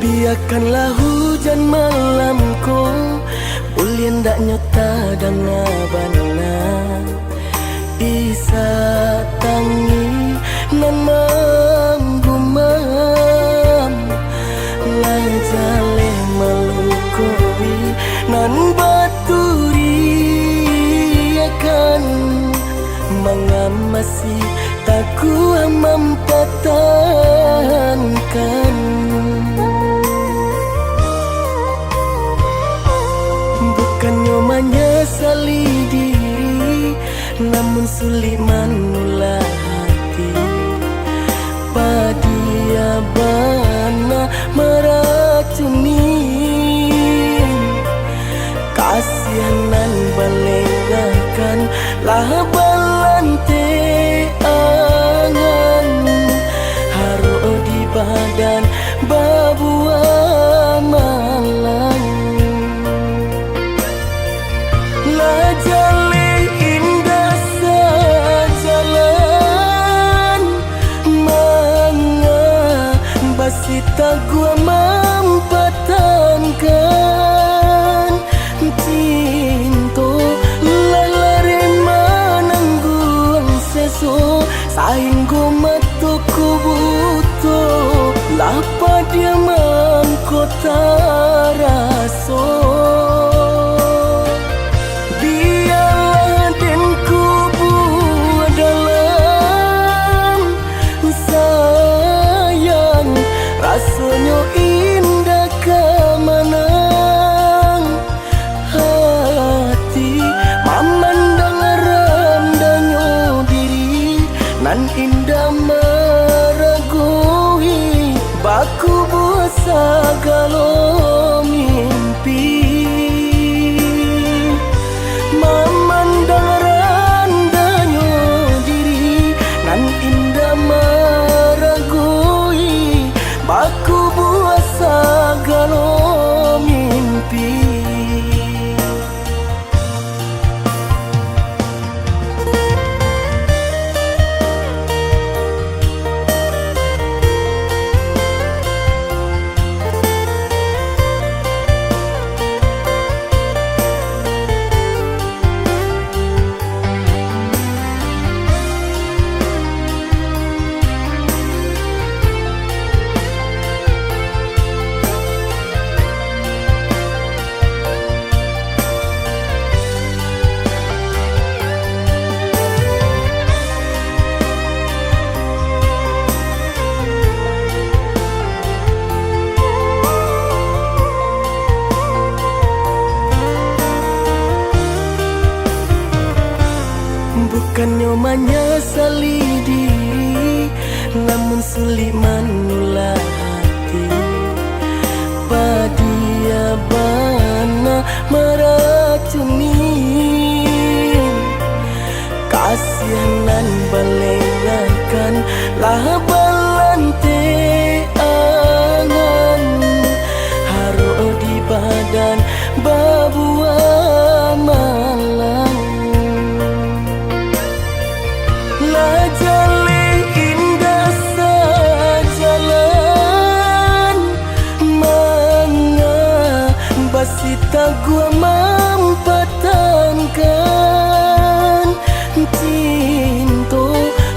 Biarkanlah hujan malamku ulien dak nyota dan ngabana isa tangi nan manggumam lajale melukui nan baturi akan mengamasi taku mempertahankan. Bukannya menyesali diri, namun sulit menulah hati. Padia bana meracuni, kasihanan balengakan lah balante angan haru di badan babu amalan. Lajale indah sajalan manga basita gua mempertahankan cinta lalare manangguang seso saing gua matuku butuh lapa dia mangkota raso. Rasanya indah kemenang hati memandang rendahnya diri nan indah meragui baku buat segala mimpi. Memandang rendahnya diri nan indah meragui baku buat segala mimpi. Bukannya menyesali diri, namun sulit menulah hati. Padia bana meracuni, kasihanan balengakan lah balante angan haru di badan babu amalan. Lajale indah sajalan manga basita gua mempertahankan cinta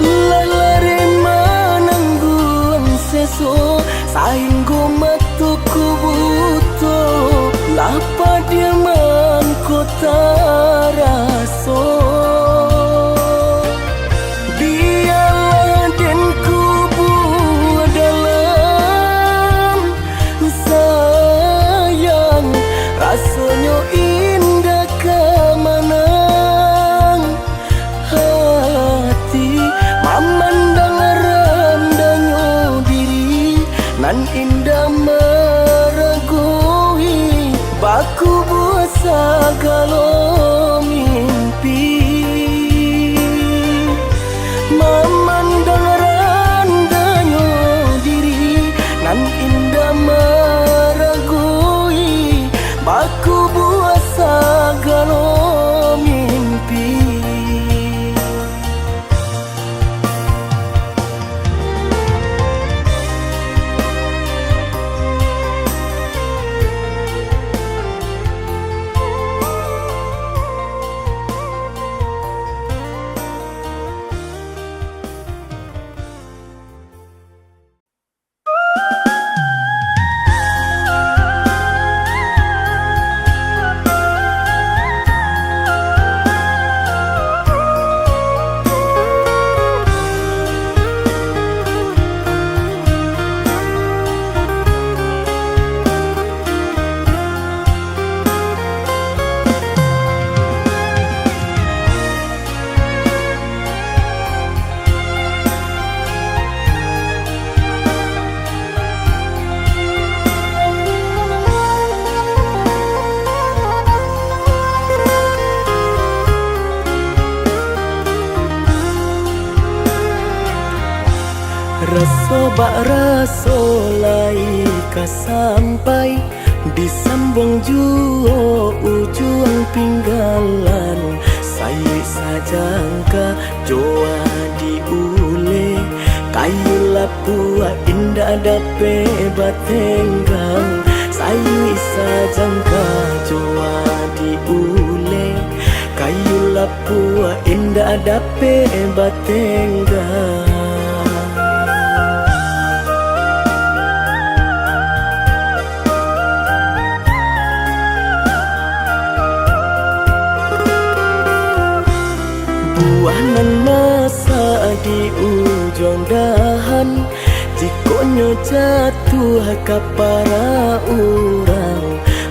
lalare manangguang seso saing gua matuku butuh lapa dia mangkota raso. Rasanya indah kemenang hati memandang rendahnya diri nan indah meragui baku buat segala mimpi. Memandang rendahnya diri nan indah meragui baku buat segala mimpi. Bapak Rasolai sampai disambung juo ujung pinggalan. Saya sajangka joa diule kayu lapua indah dape batenggang. Saya sajangka joa diule kayu lapua indah dape batenggang. Buanan masa di ujung dahan, jikonyo jatuh ke para orang.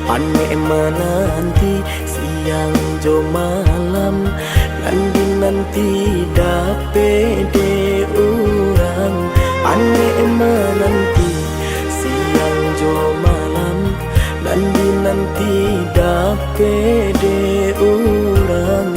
Pane menanti siang jo malam, nanti dape de orang. Pane menanti siang jo malam, nanti dape de orang.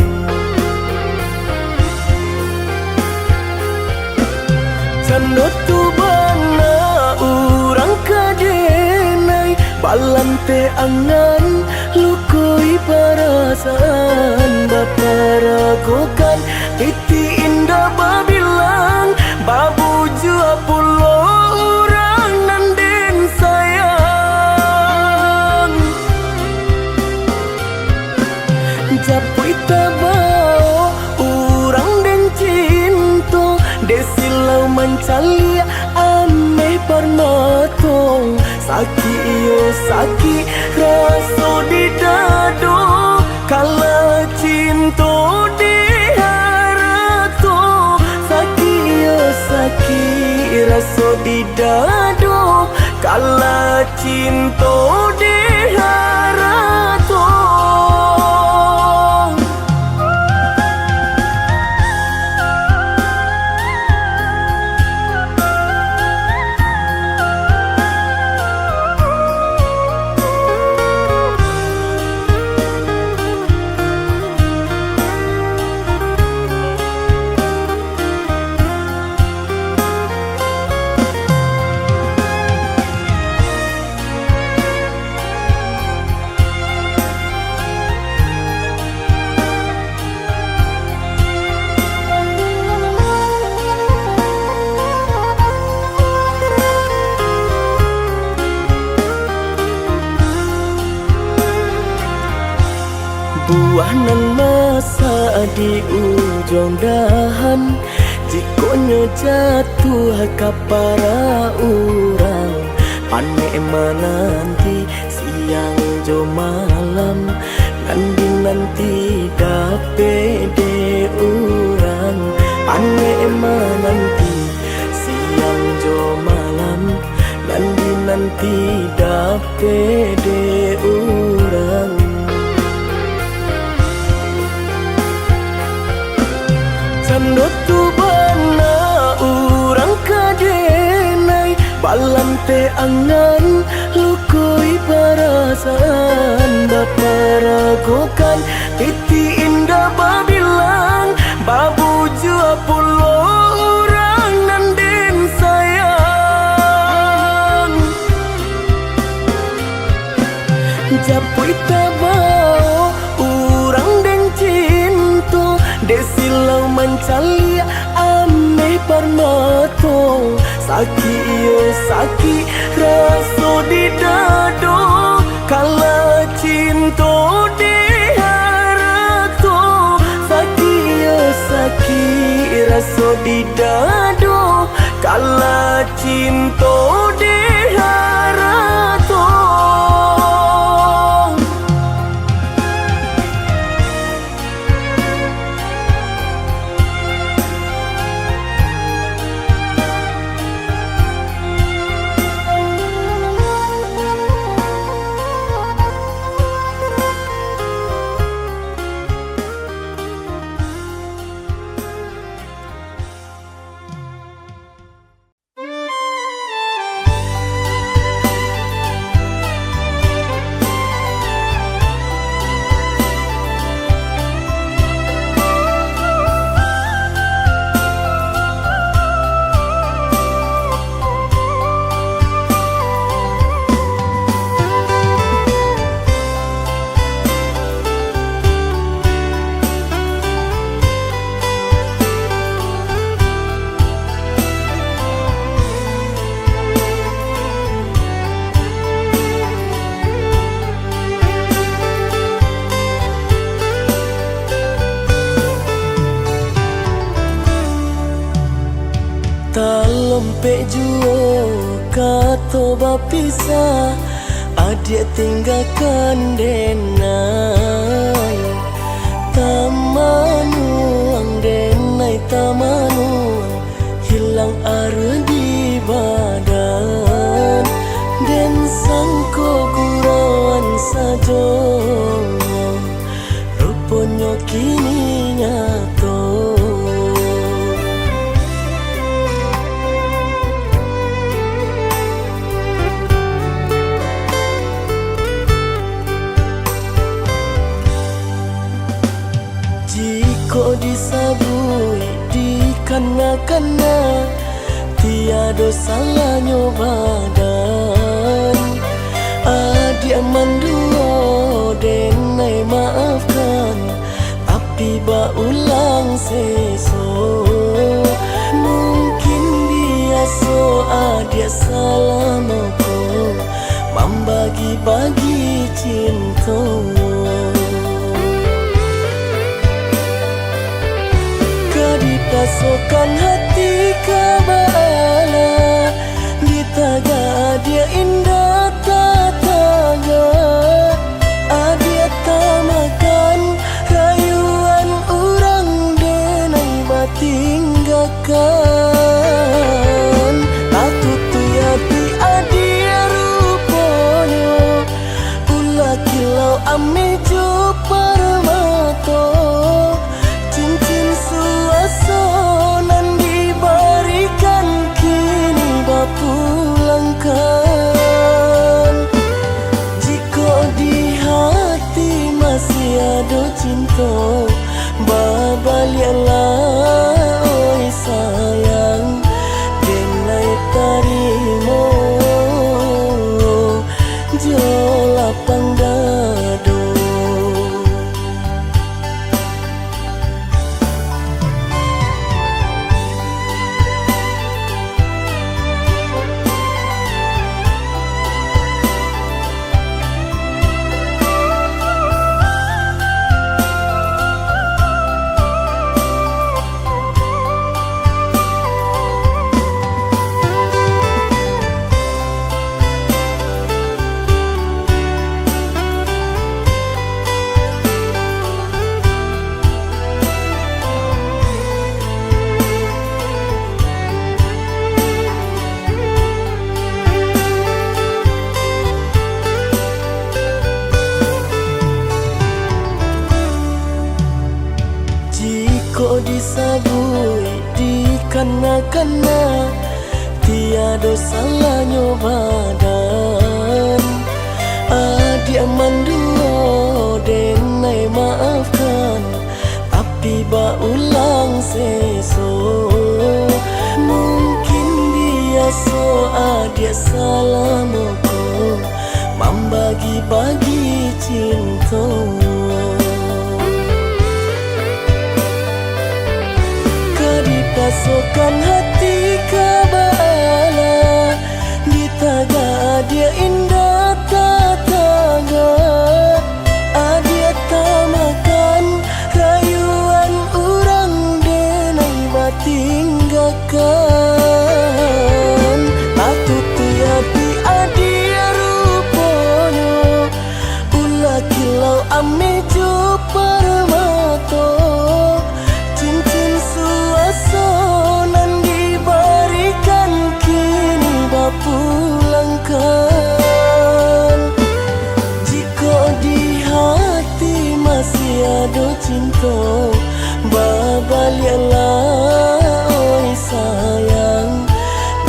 Candot tu bana urang kadenai balante angan lukui perasaan baparagokan titi indah babilang babu jua pulau urang nanden sayang japui tabao urang den cinto desilau mencalia ame permatong saki iyo saki raso di dado kala cinto di harato saki iyo saki raso di dado kala cinto di harato. Buanan masa di ujung dahan, jikonyo jatuh ke para orang. Pane menanti siang jo malam, nanti dape de orang. Pane menanti siang jo malam, nanti dape de orang. Candot tu bana urang kadenai balante angan lukui perasaan baparagokan titi indah babilang babu jua pulau urang nanden sayang japui tabao urang den cinto desilau mencalia ame permatong saki iyo saki raso di dado kala cinto di harato saki iyo saki raso di dado kala cinto di harato. sampai jua kata berpisah, adik tinggalkan denai. Tamanuang denai tamanuang, hilang arwah di badan. Den sangko gurauan sajo, rupanya kini nyato. Jika disabui dikena-kena, tiada salahnya badan. Adik mandua denai maafkan, tapi ulang seso. Mungkin biasa adik salah moko, membagi-bagi cinta. Pasokan hati kabala, ditaga dia indah tataga. Adia tamakan rayuan orang denai batinggakan. Atutu yati adia rupanya, ulah kilau ame jo parmato. Cincin suasonan diberikan, kini bapulangkan. Jika di hati masih ada cinta, babalialah oi sayang, denai tarimo jo lapang dado. Jika disabui dikena-kena, tiada salahnya badan. Adik mandua denai maafkan, tapi ulang seso. Mungkin biasa adik salah moko, membagi-bagi cinta. Pasokan hati kabala, ditaga dia indah tataga. Adia tamakan rayuan orang denai batinggakan. Atutu yati adia rupanya, ulah kilau ame jo parmato. Cincin suasonan diberikan, kini bapulangkan. Jika di hati masih ada cinta, babalialah oi sayang,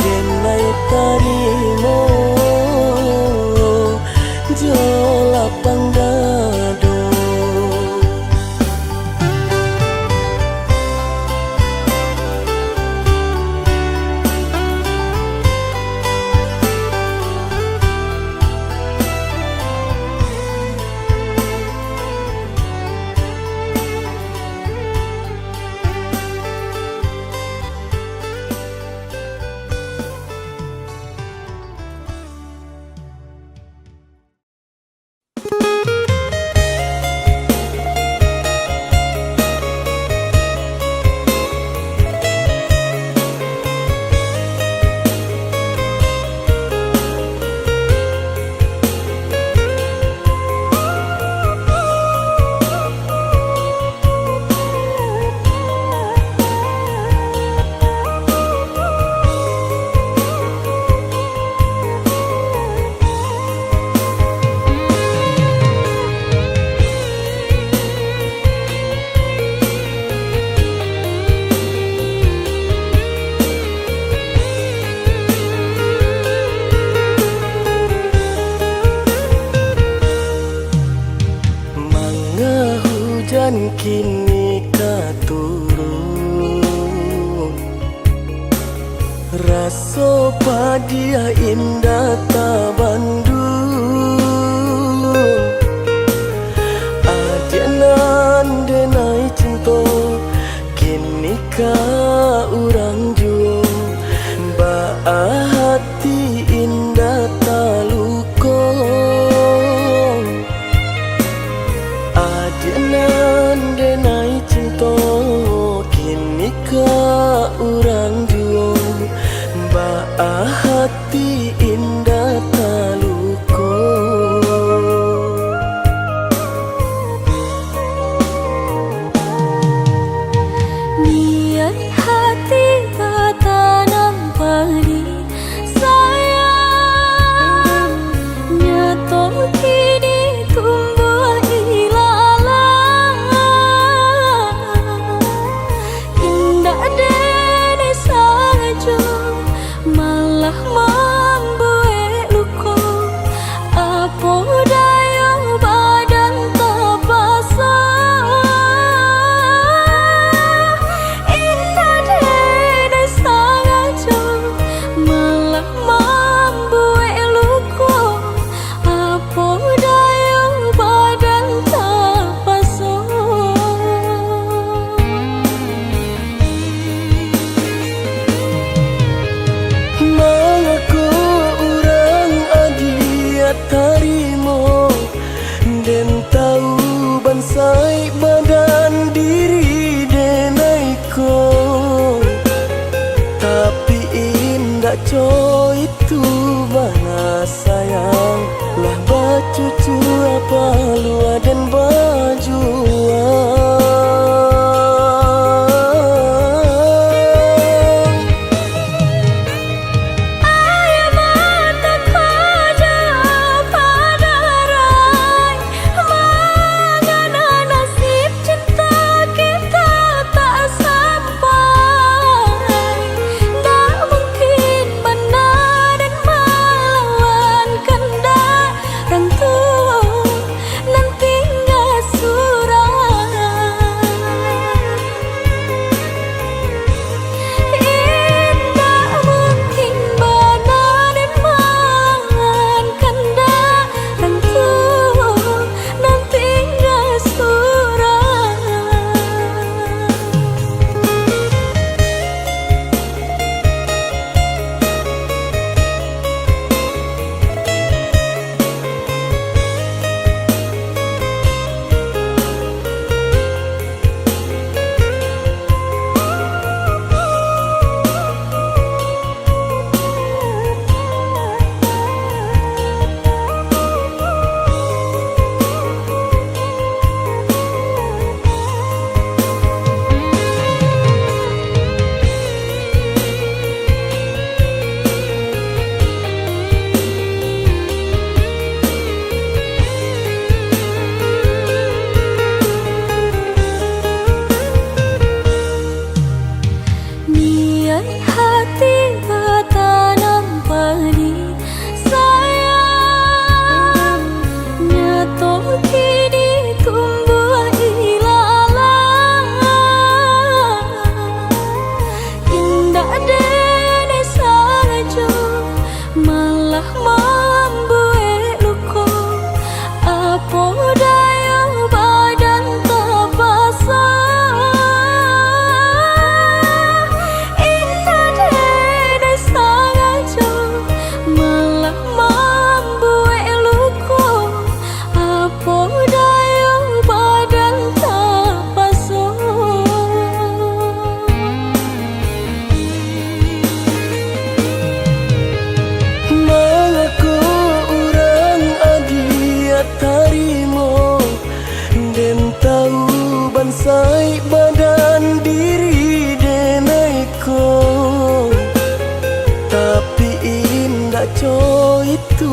denai tarimo jo lapang dado. kini katurun raso padia indah tabandung adianan denai cinta kini ka urang juo ba hati indah taluko adianan denai cinta kini ka urang juo ba hati indah taluko niat hati kata nampani sayang nyato kini tumbuh ilalang indah dene sajo malah membuat luka apa daya badan tak basah indah dene sajo malah membuat luka apa daya badan tak basah. Mengaku urang adia tarimo den tahu bansai badan diri denaiko tapi indah co itu bana sayang lah bacucu apa lua dan bajuan niat hati kata nampani sayang nyato kini tumbuh ilalang indah dene sajo malah membuat luka apa daya badan tak basah tarimo den tahu bansai badan diri denaiko tapi indah co itu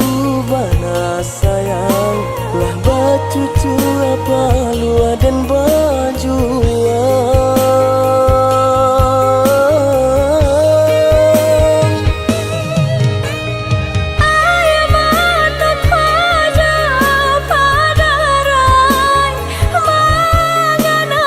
bana sayang lah bacucu apa lua dan bajuan mangana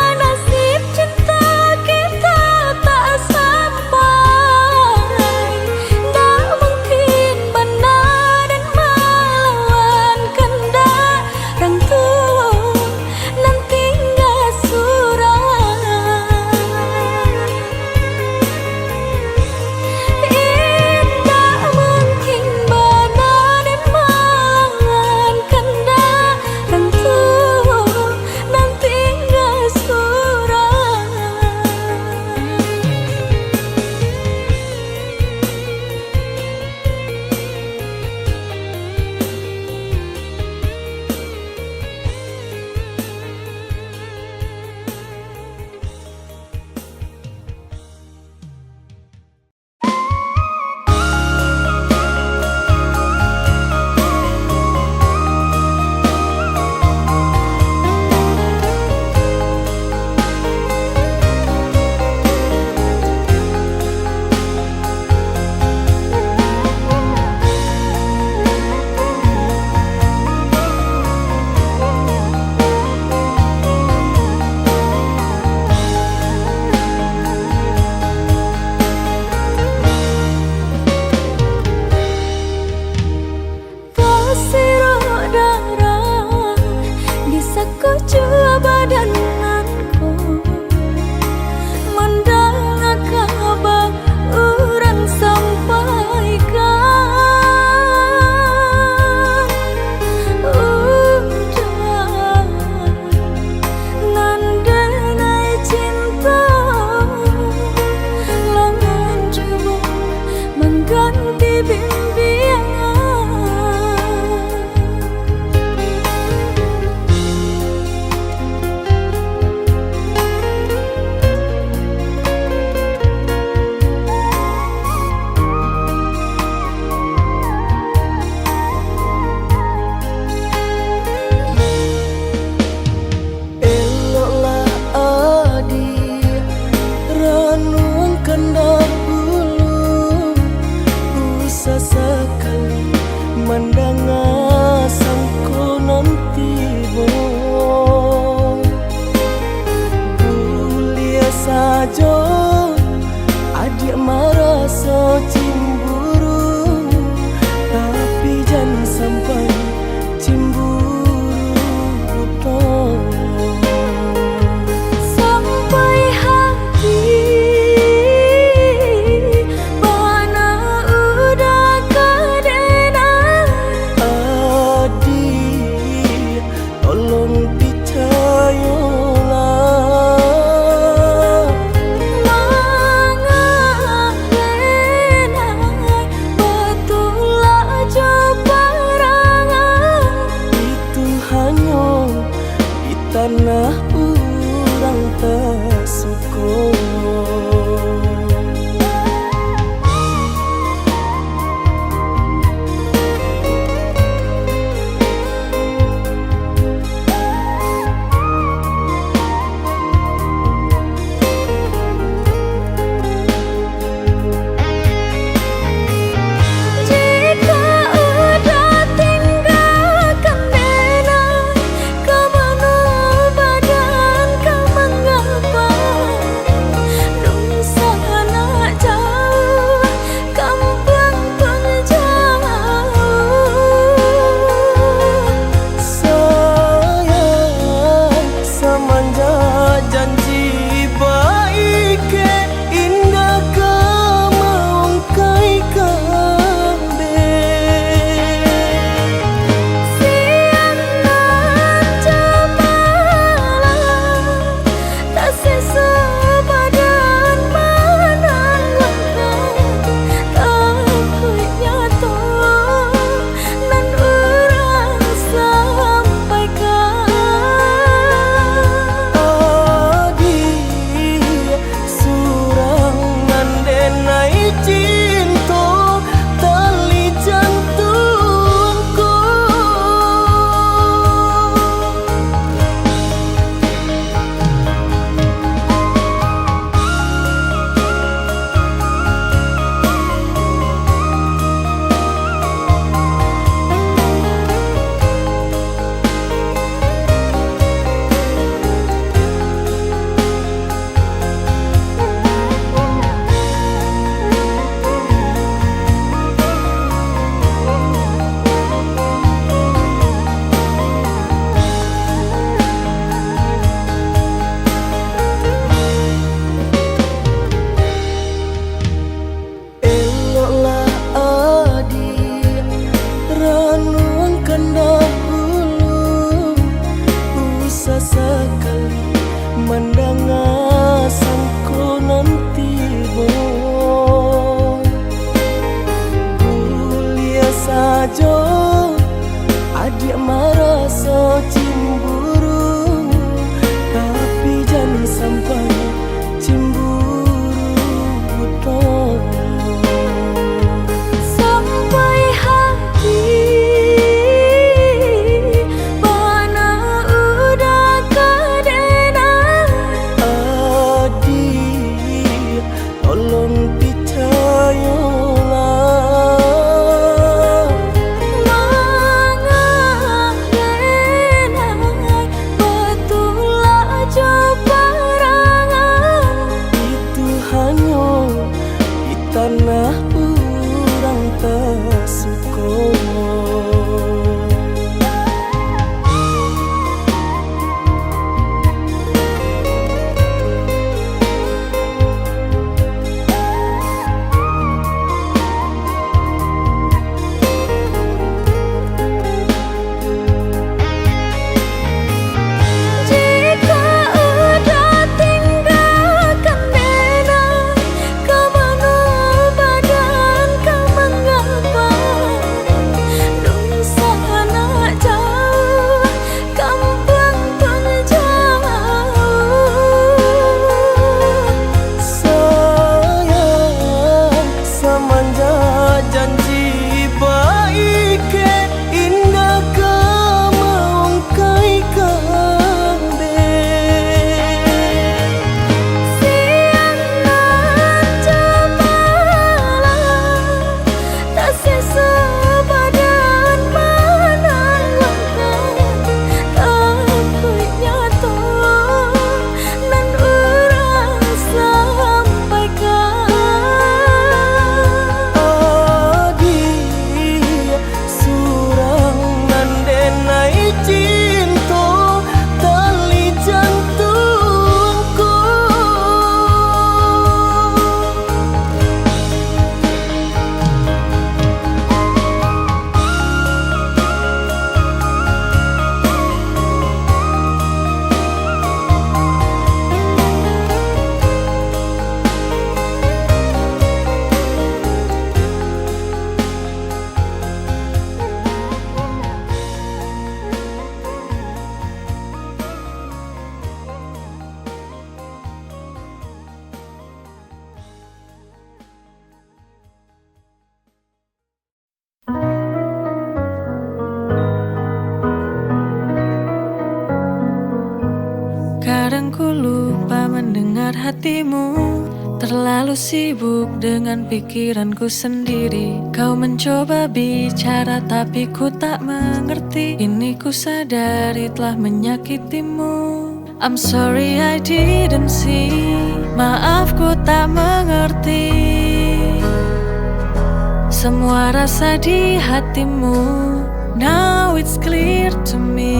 mendengar hatimu. Terlalu sibuk dengan pikiranku sendiri. Kau mencoba bicara tapi ku tak mengerti. Kini ku sadari telah menyakitimu. I'm sorry I didn't see. Maaf ku tak mengerti semua rasa di hatimu. Now it's clear to me.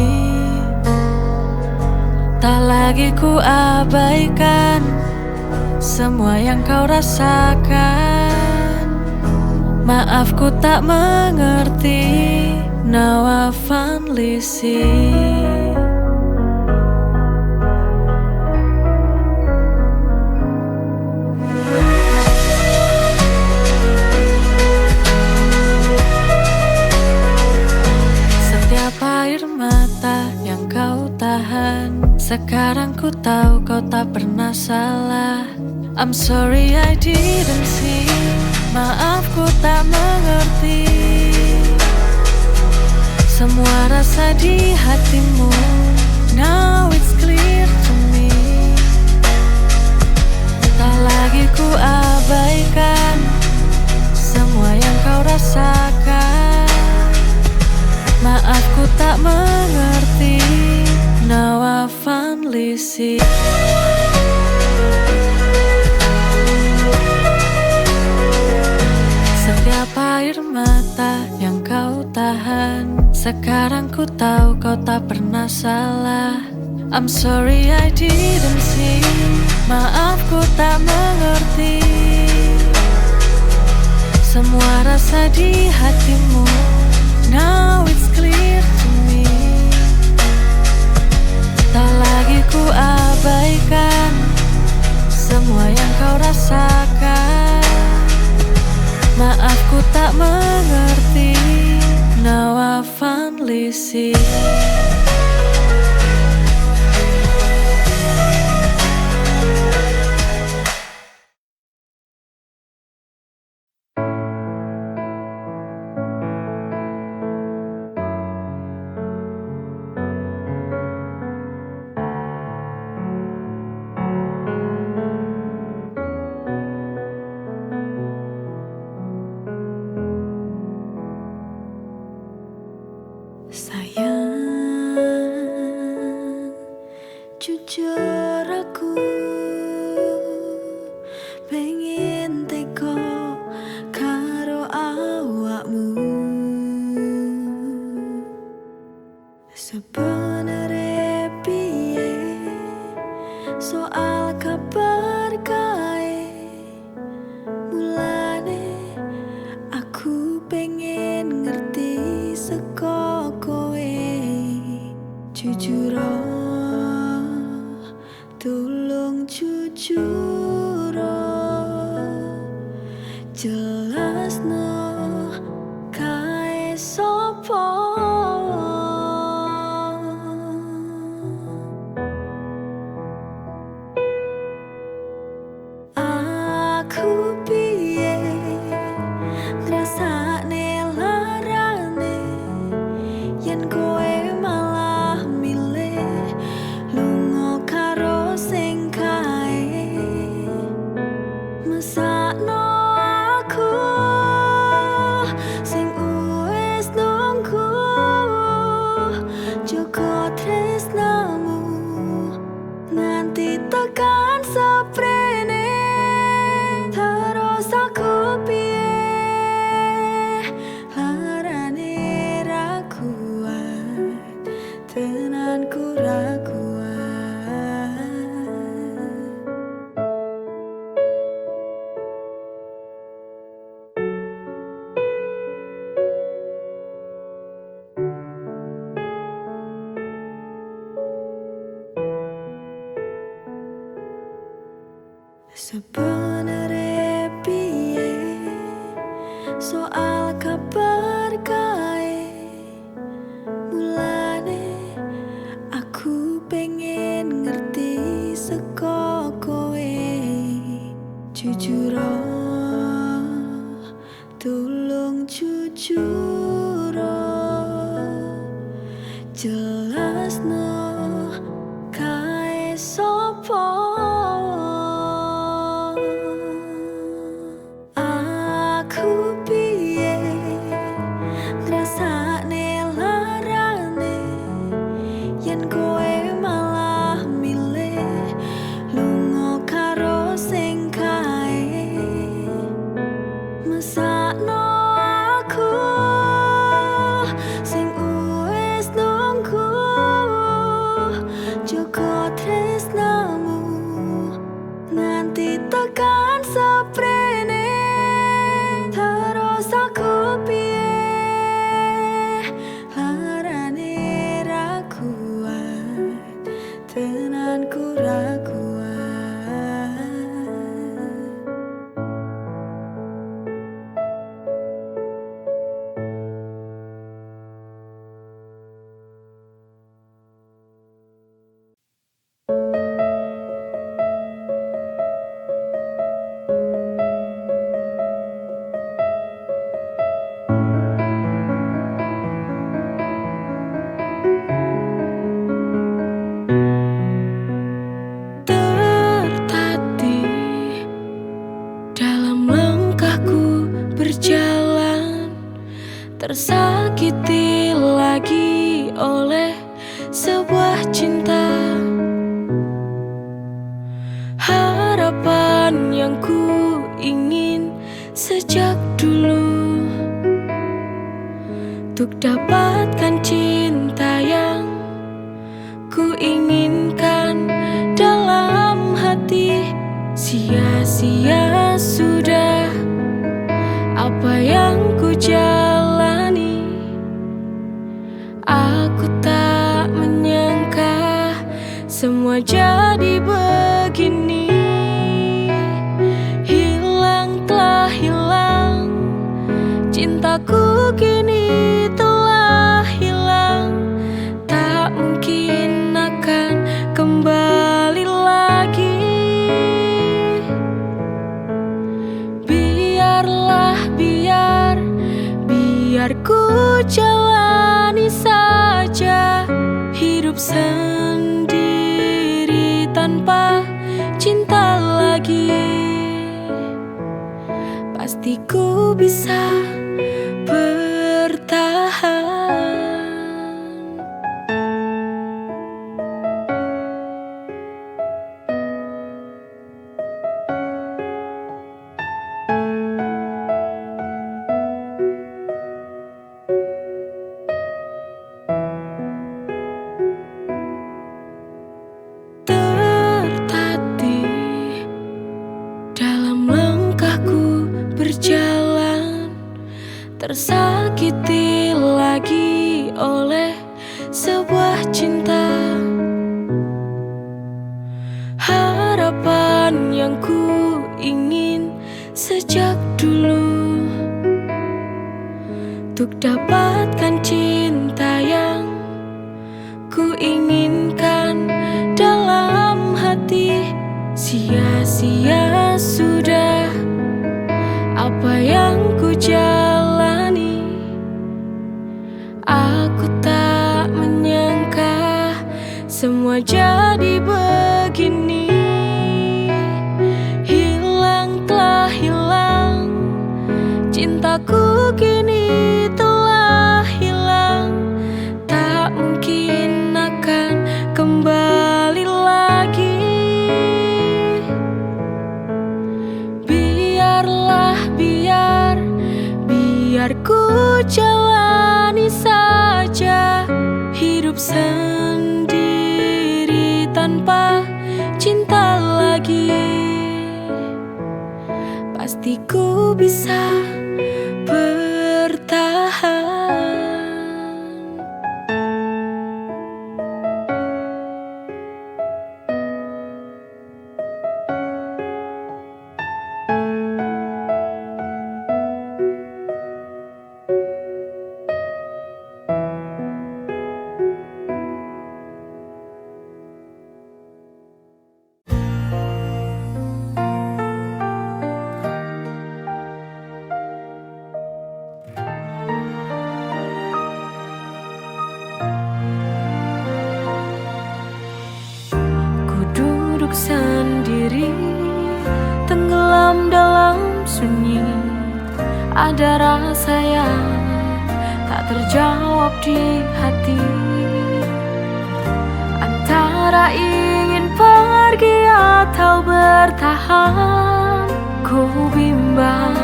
Tak lagi ku abaikan semua yang kau rasakan. Maaf ku tak mengerti. Now I finally see. Setiap air mata yang kau tahan, sekarang ku tahu kau tak pernah salah. I'm sorry I didn't see. Maaf ku tak mengerti semua rasa di hatimu. Now it's clear to me. Tak lagi ku abaikan semua yang kau rasakan. Maaf ku tak mengerti. Now I finally see. Setiap air mata yang kau tahan, sekarang ku tahu kau tak pernah salah. I'm sorry I didn't see. Maaf ku tak mengerti semua rasa di hatimu. Now it's clear to me. Tak lagi ku abaikan semua yang kau rasakan. Maaf ku tak mengerti. Now I finally see. Sayang, jujur aku pengen teko karo awakmu. Sebenere piye soal kabar kae, mulane aku pengen ngerti seko kowe. Jujur tolong jujur jelasno kae sopo. Aku piye ngrasakne larane yen kowe malah milih lunga karo sing kae. Mesakno aku sing wis nunggu joko tresnamu nganti tekan seprene. Terus aku piye larane ra kuat, tenanku ra kuat. Sebenere piye soal kabar kae, mulane aku pengen ngerti seko kowe. Jujur tolong jujur jelasno kae sopo. sebuah cinta. Harapan yang ku ingin sejak dulu, untuk dapatkan cinta yang ku inginkan dalam hati. Sia-sia sudah apa yang ku jalani. Aku tak menyangka semua jadi begini. Hilang telah hilang, cintaku kini telah hilang. Tak mungkin akan kembali lagi. Biarlah, biar ku jalani saja hidup sendiri tanpa cinta lagi. Pasti ku bisa bertahan. Tertatih dalam langkahku berjalan, tersakiti lagi oleh sebuah cinta. Harapan yang ku ingin sejak dulu, untuk dapatkan cinta yang ku inginkan dalam hati. Sia-sia sudah apa yang ku jalani. Aku tak menyangka semua jadi begini. Hilang telah hilang, cintaku kini telah hilang. Tak mungkin akan kembali lagi. Biarlah, biar ku jalani saja hidup sendiri tanpa cinta lagi. Pasti ku bisa bertahan. Sendiri tenggelam dalam sunyi. Ada rasa yang tak terjawab di hati, antara ingin pergi atau bertahan. Ku bimbang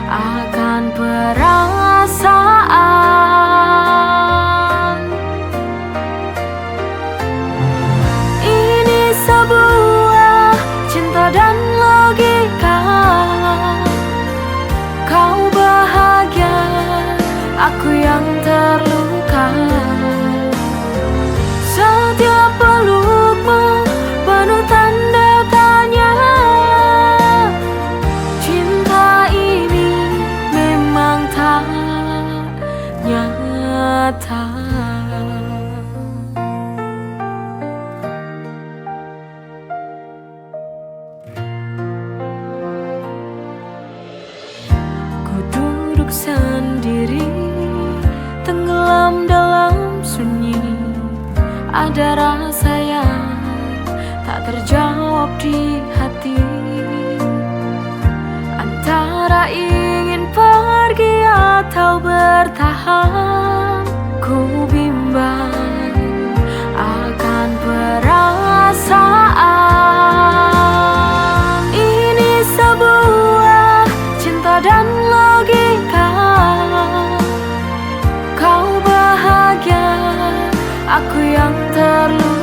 akan perasaan. Sebuah cinta dan logika. Kau bahagia, aku yang terluka. Setiap pelukmu penuh tanda tanya. Cinta ini memang tak nyata. Sendiri tenggelam dalam sunyi. Ada rasa yang tak terjawab di hati, antara ingin pergi atau bertahan. Ku bimbang Aku yang terluka